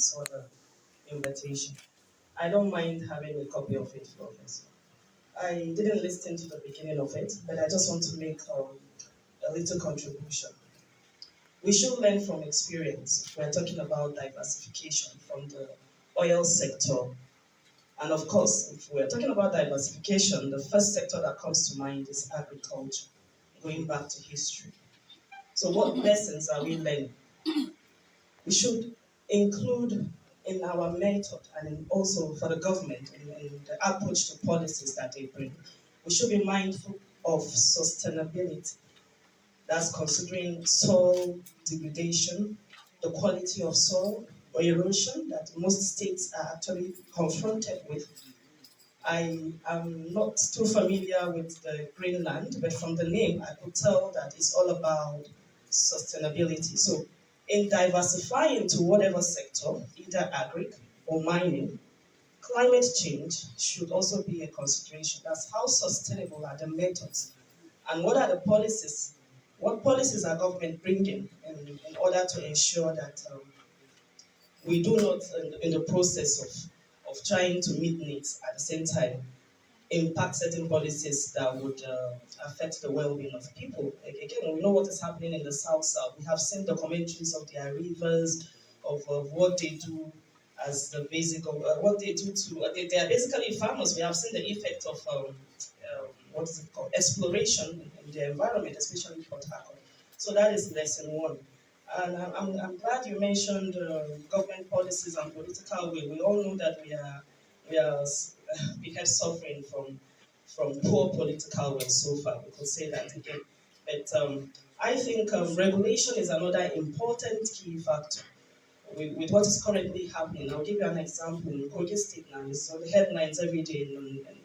saw the invitation. I don't mind having a copy of it, Professor. I didn't listen to the beginning of it, but I just want to make a little contribution. We should learn from experience. We're talking about diversification from the oil sector. And of course, if we're talking about diversification, the first sector that comes to mind is agriculture, going back to history. So what lessons are we learning? We should include in our method also for the government in the approach to policies that they bring. We should be mindful of sustainability. That's considering soil degradation, the quality of soil, or erosion that most states are actually confronted with. I am not too familiar with the Greenland, but from the name, I could tell that it's all about sustainability. So, in diversifying to whatever sector, either agri or mining, climate change should also be a consideration. That's how sustainable are the methods, and what are the policies? What policies are government bringing in order to ensure that we do not, in the process of trying to meet needs at the same time, impact certain policies that would affect the well-being of people. Again, we know what is happening in the South. We have seen documentaries of their rivers, of what they do as the basic of what they do to. They are basically farmers. We have seen the effect of what is it called, exploration in the environment, especially Port Harcourt. So that is lesson one. And I'm glad you mentioned government policies and political will. We all know that we are we have suffering from poor political will so far. We could say that again. But I think regulation is another important key factor with what is currently happening. I'll give you an example. In Kogi State now, it's on the headlines every day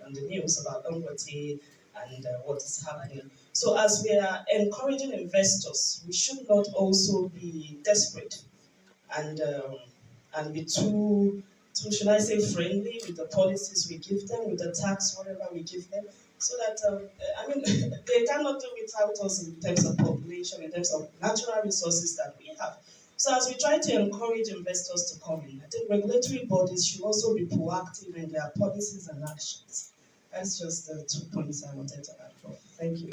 on the news about Dangote and what is happening. So as we are encouraging investors, we should not also be desperate and be too should I say friendly with the policies we give them, with the tax whatever we give them, so that I mean they cannot do without us in terms of population, in terms of natural resources that we have. So as we try to encourage investors to come in, I think regulatory bodies should also be proactive in their policies and actions. That's just the 2 points I wanted to add. Thank you.